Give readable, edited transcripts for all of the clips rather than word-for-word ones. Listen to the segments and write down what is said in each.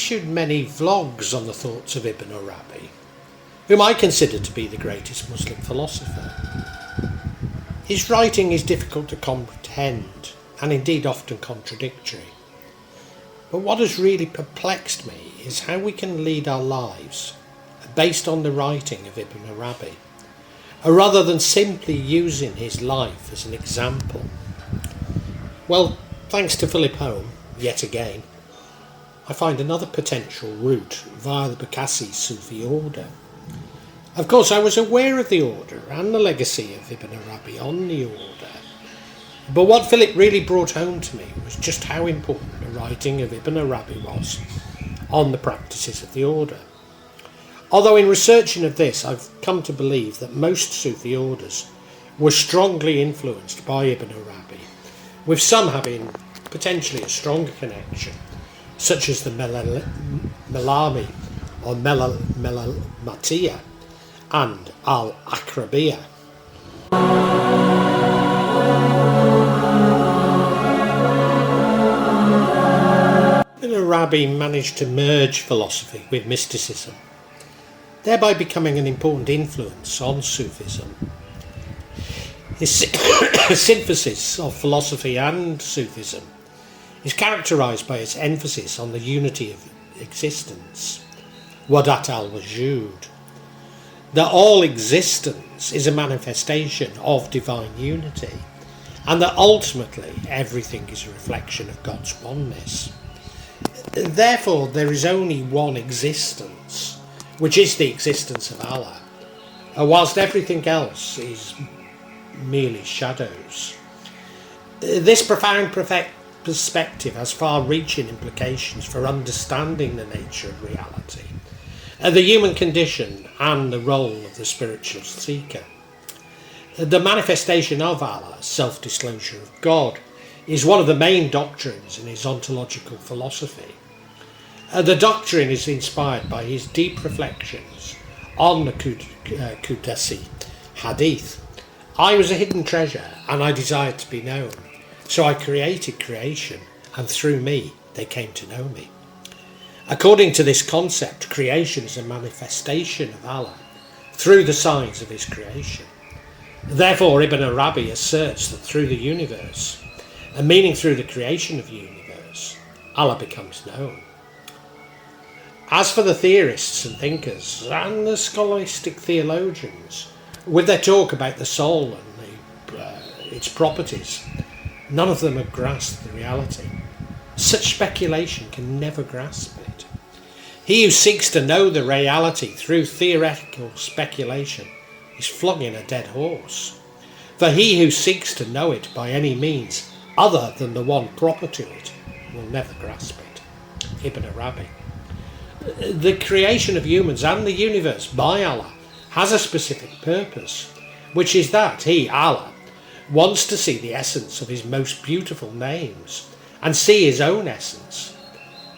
issued many vlogs on the thoughts of Ibn Arabi, whom I consider to be the greatest Muslim philosopher. His writing is difficult to comprehend, and indeed often contradictory. But what has really perplexed me is how we can lead our lives based on the writing of Ibn Arabi, rather than simply using his life as an example. Well, thanks to Philip Home, yet again, I find another potential route via the Bektashi Sufi order. Of course, I was aware of the order and the legacy of Ibn Arabi on the order, but what Philip really brought home to me was just how important the writing of Ibn Arabi was on the practices of the order. Although in researching of this, I've come to believe that most Sufi orders were strongly influenced by Ibn Arabi, with some having potentially a stronger connection, such as the Melami or Melamatiya and al-Akrabiya. Ibn Arabi managed to merge philosophy with mysticism, thereby becoming an important influence on Sufism. His synthesis of philosophy and Sufism is characterised by its emphasis on the unity of existence, wadat al-wujud, that all existence is a manifestation of divine unity, and that ultimately everything is a reflection of God's oneness. Therefore, there is only one existence, which is the existence of Allah, whilst everything else is merely shadows. This profound perspective has far-reaching implications for understanding the nature of reality, the human condition and the role of the spiritual seeker. The manifestation of Allah, self-disclosure of God, is one of the main doctrines in his ontological philosophy. The doctrine is inspired by his deep reflections on the Qudsi hadith. I was a hidden treasure and I desired to be known, so I created creation, and through me they came to know me. According to this concept, creation is a manifestation of Allah through the signs of his creation. Therefore, Ibn Arabi asserts that through the universe, and meaning through the creation of the universe, Allah becomes known. As for the theorists and thinkers and the scholastic theologians, with their talk about the soul and its properties, none of them have grasped the reality. Such speculation can never grasp it. He who seeks to know the reality through theoretical speculation is flogging a dead horse. For he who seeks to know it by any means other than the one proper to it will never grasp it. Ibn Arabi. The creation of humans and the universe by Allah has a specific purpose, which is that he, Allah, wants to see the essence of his most beautiful names and see his own essence.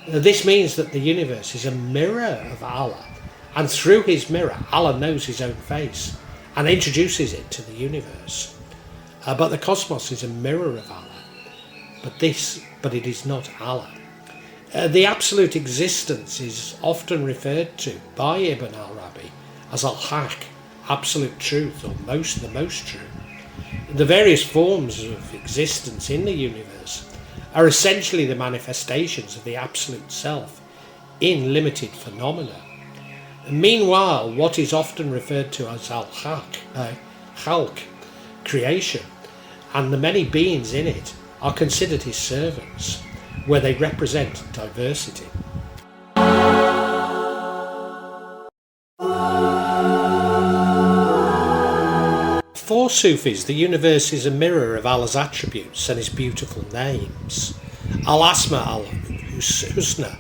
This means that the universe is a mirror of Allah, and through his mirror Allah knows his own face and introduces it to the universe. But the cosmos is a mirror of Allah, but it is not Allah. The absolute existence is often referred to by Ibn Arabi as al-haq, absolute truth, or the most true. The various forms of existence in the universe are essentially the manifestations of the absolute self in limited phenomena. Meanwhile, what is often referred to as al-khalq, creation, and the many beings in it are considered his servants, where they represent diversity. For Sufis, the universe is a mirror of Allah's attributes and his beautiful names. Al-asma, al-husna.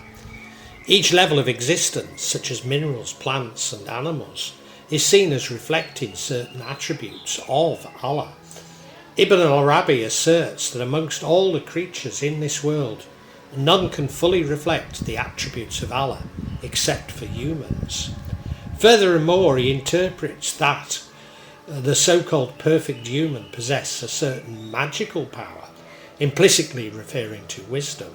Each level of existence, such as minerals, plants and animals, is seen as reflecting certain attributes of Allah. Ibn Arabi asserts that amongst all the creatures in this world, none can fully reflect the attributes of Allah except for humans. Furthermore, he interprets that the so-called perfect human possess a certain magical power, implicitly referring to wisdom,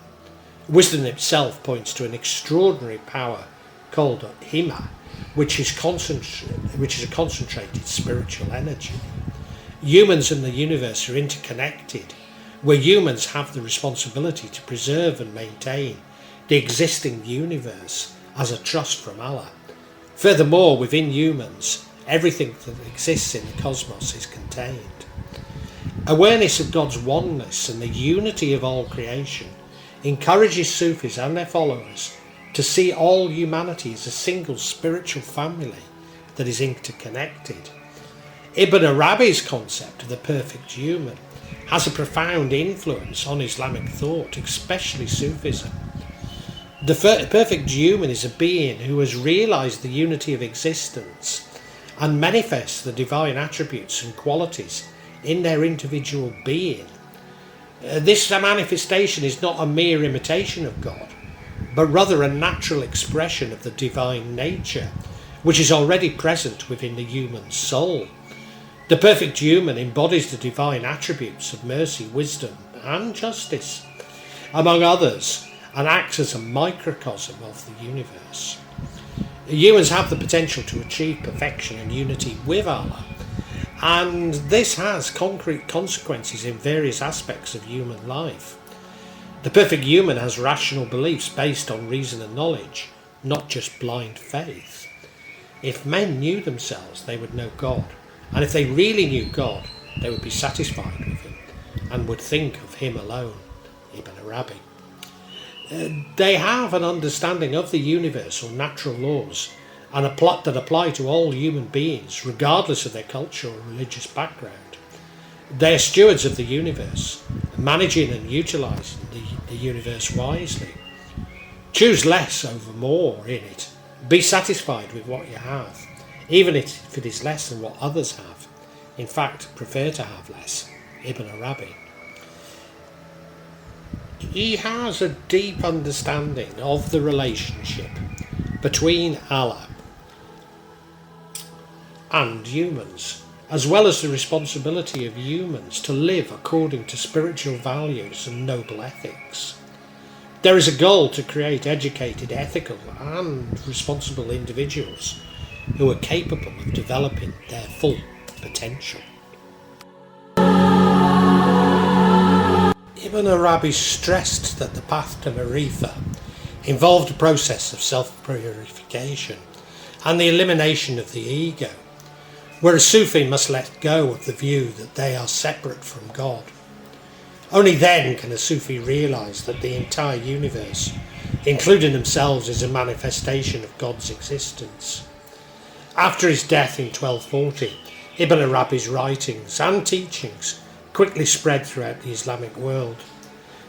Wisdom itself points to an extraordinary power called himmah, which is a concentrated spiritual energy. Humans and the universe are interconnected, where humans have the responsibility to preserve and maintain the existing universe as a trust from Allah. Furthermore, within humans, everything that exists in the cosmos is contained. Awareness of God's oneness and the unity of all creation encourages Sufis and their followers to see all humanity as a single spiritual family that is interconnected. Ibn Arabi's concept of the perfect human has a profound influence on Islamic thought, especially Sufism. The perfect human is a being who has realised the unity of existence and manifests the divine attributes and qualities in their individual being. This manifestation is not a mere imitation of God, but rather a natural expression of the divine nature, which is already present within the human soul. The perfect human embodies the divine attributes of mercy, wisdom, and justice, among others, and acts as a microcosm of the universe. Humans have the potential to achieve perfection and unity with Allah, and this has concrete consequences in various aspects of human life. The perfect human has rational beliefs based on reason and knowledge, not just blind faith. If men knew themselves, they would know God, and if they really knew God, they would be satisfied with him and would think of him alone. Ibn Arabi. They have an understanding of the universe or natural laws and a plot that apply to all human beings, regardless of their cultural or religious background. They are stewards of the universe, managing and utilising the universe wisely. Choose less over more in it. Be satisfied with what you have, even if it is less than what others have. In fact, prefer to have less. Ibn Arabi. He has a deep understanding of the relationship between Allah and humans, as well as the responsibility of humans to live according to spiritual values and noble ethics. There is a goal to create educated, ethical and responsible individuals who are capable of developing their full potential. Ibn Arabi stressed that the path to Marifa involved a process of self-purification and the elimination of the ego, where a Sufi must let go of the view that they are separate from God. Only then can a Sufi realise that the entire universe, including themselves, is a manifestation of God's existence. After his death in 1240, Ibn Arabi's writings and teachings quickly spread throughout the Islamic world.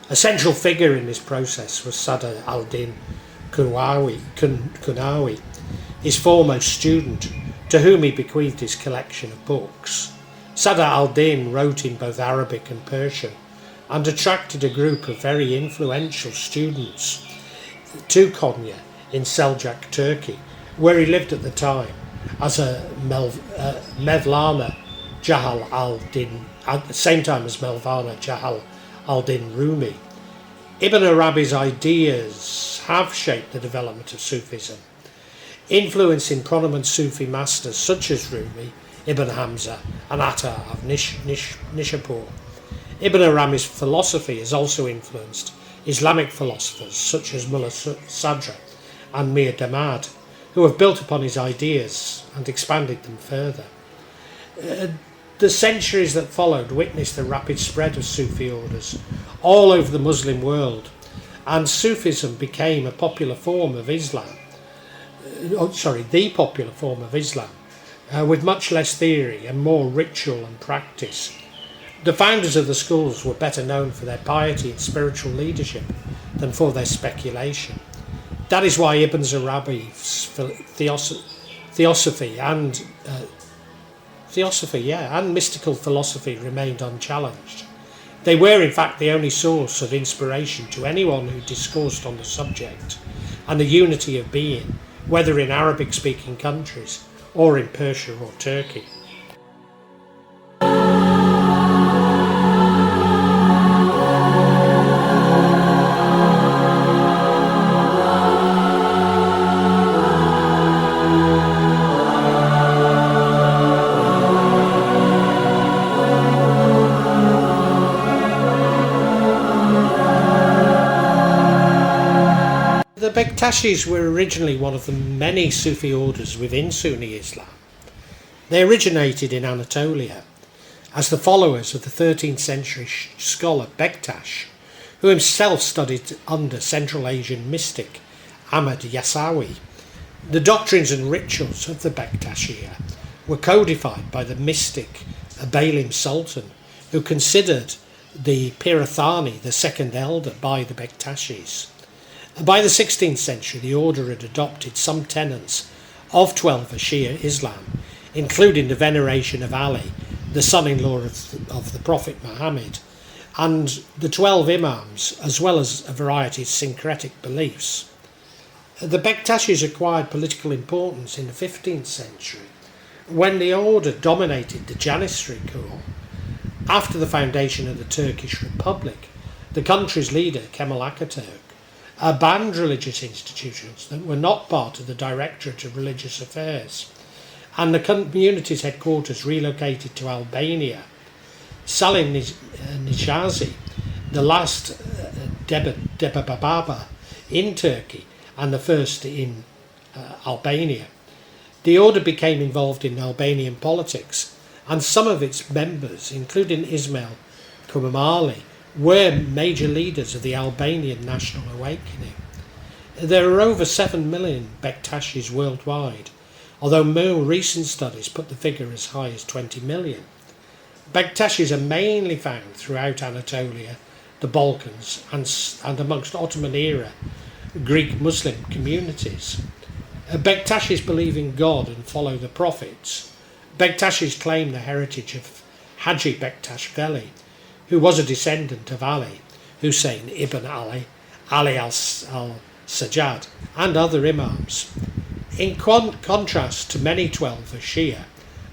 A central figure in this process was Sadr al-Din Kunawi, his foremost student, to whom he bequeathed his collection of books. Sadr al-Din wrote in both Arabic and Persian and attracted a group of very influential students to Konya in Seljuk, Turkey, where he lived at the time, as a Mevlana Jahal al-Din, at the same time as Mevlana Jahal al-Din Rumi. Ibn Arabi's ideas have shaped the development of Sufism, influencing prominent Sufi masters such as Rumi, Ibn Hamza and Atta of Nishapur. Ibn Arabi's philosophy has also influenced Islamic philosophers such as Mullah Sadra and Mir Damad, who have built upon his ideas and expanded them further. The centuries that followed witnessed the rapid spread of Sufi orders all over the Muslim world, and Sufism became the popular form of Islam, with much less theory and more ritual and practice. The founders of the schools were better known for their piety and spiritual leadership than for their speculation. That is why Ibn Arabi's theosophy and mystical philosophy remained unchallenged. They were in fact the only source of inspiration to anyone who discoursed on the subject and the unity of being, whether in Arabic-speaking countries or in Persia or Turkey. The Bektashis were originally one of the many Sufi orders within Sunni Islam. They originated in Anatolia as the followers of the 13th century scholar Bektash, who himself studied under Central Asian mystic Ahmad Yasawi. The doctrines and rituals of the Bektashia were codified by the mystic Abalim Sultan, who considered the Pirathani the second elder by the Bektashis. By the 16th century, the order had adopted some tenets of 12 Shia Islam, including the veneration of Ali, the son-in-law of the Prophet Muhammad, and the 12 imams, as well as a variety of syncretic beliefs. The Bektashis acquired political importance in the 15th century, when the order dominated the Janissary Corps. After the foundation of the Turkish Republic, the country's leader, Kemal Ataturk, banned religious institutions that were not part of the Directorate of Religious Affairs, and the community's headquarters relocated to Albania. Salim Nijazi, the last Debaba in Turkey and the first in Albania. The order became involved in Albanian politics, and some of its members, including Ismail Kumamali, were major leaders of the Albanian national awakening. There are over 7 million Bektashis worldwide, although more recent studies put the figure as high as 20 million. Bektashis are mainly found throughout Anatolia, the Balkans, and amongst Ottoman-era Greek Muslim communities. Bektashis believe in God and follow the prophets. Bektashis claim the heritage of Haji Bektash Veli, who was a descendant of Ali, Hussein ibn Ali, Ali al-Sajjad, and other imams. In contrast to many 12 Shia,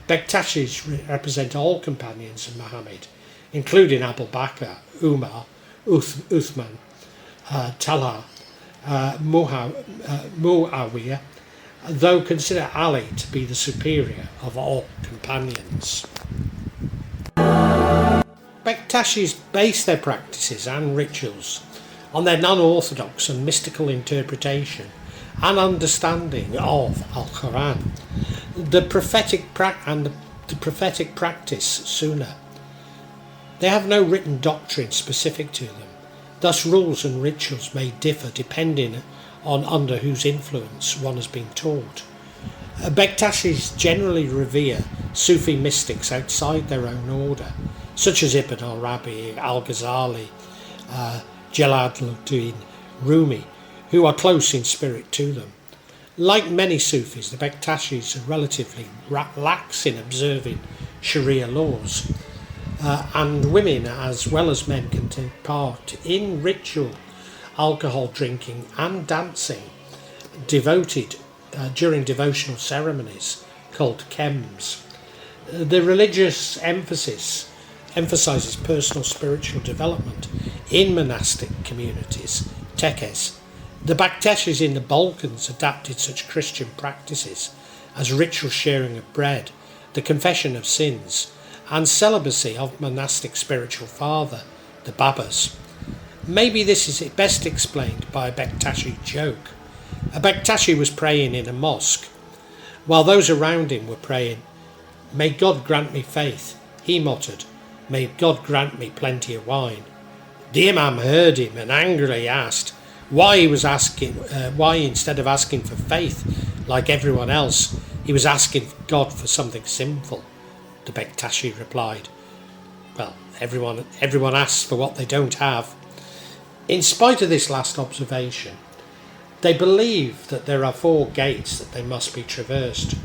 Bektashis represent all companions of Muhammad, including Abu Bakr, Umar, Uthman, Talha, Muawiyah, though consider Ali to be the superior of all companions. Bektashis base their practices and rituals on their non-orthodox and mystical interpretation and understanding of Al-Quran, the prophetic practice Sunnah. They have no written doctrine specific to them, thus rules and rituals may differ depending on under whose influence one has been taught. Bektashis generally revere Sufi mystics outside their own order, such as Ibn Arabi, al-Ghazali, Jalaluddin Rumi, who are close in spirit to them. Like many Sufis, the Bektashis are relatively lax in observing Sharia laws, and women as well as men can take part in ritual alcohol drinking and dancing devoted during devotional ceremonies called kems. The religious emphasises personal spiritual development in monastic communities, tekes. The Bektashis in the Balkans adapted such Christian practices as ritual sharing of bread, the confession of sins, and celibacy of monastic spiritual father, the Babas. Maybe this is best explained by a Bektashi joke. A Bektashi was praying in a mosque. While those around him were praying, "May God grant me faith," he muttered, "May God grant me plenty of wine." The Imam heard him and angrily asked why instead of asking for faith like everyone else, he was asking God for something sinful. The Bektashi replied, "Well, everyone asks for what they don't have." In spite of this last observation, they believe that there are 4 gates that they must be traversed.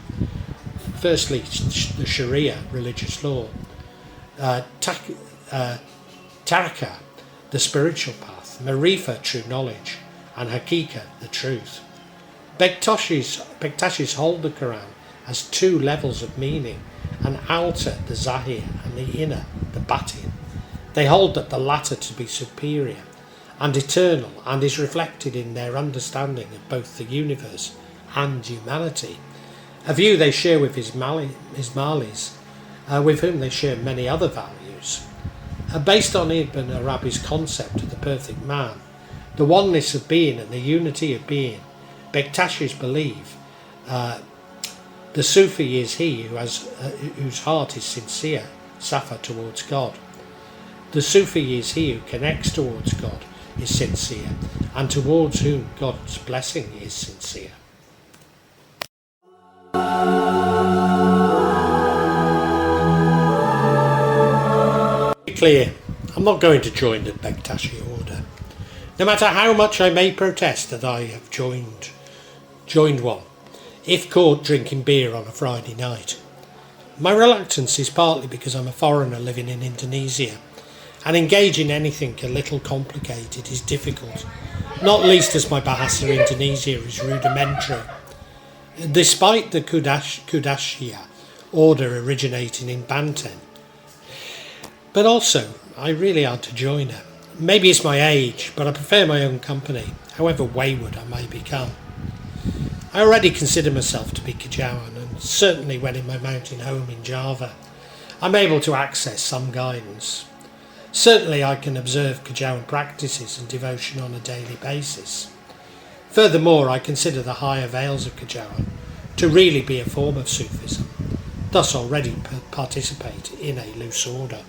Firstly, the Sharia, religious law. Taraka, the spiritual path. Marifa, true knowledge. And Hakika, the truth. Bektashis hold the Quran as 2 levels of meaning, an outer, the Zahir, and the inner, the Batin. They hold that the latter to be superior and eternal, and is reflected in their understanding of both the universe and humanity, a view they share with Ismailis, with whom they share many other values. Based on Ibn Arabi's concept of the perfect man, the oneness of being and the unity of being. Bektashis believe the Sufi is he whose heart is sincere, safa, towards God. The Sufi is he who connects towards God, is sincere, and towards whom God's blessing is sincere. To be clear, I'm not going to join the Bektashi order, no matter how much I may protest that I have joined one, if caught drinking beer on a Friday night. My reluctance is partly because I'm a foreigner living in Indonesia, and engaging anything a little complicated is difficult, not least as my Bahasa Indonesia is rudimentary. Despite the Kudashia order originating in Banten. But also, I really aren't a joiner. Maybe it's my age, but I prefer my own company, however wayward I may become. I already consider myself to be Kejawen, and certainly when in my mountain home in Java, I'm able to access some guidance. Certainly I can observe Kejawen practices and devotion on a daily basis. Furthermore, I consider the higher veils of Kejawen to really be a form of Sufism, thus already participate in a loose order.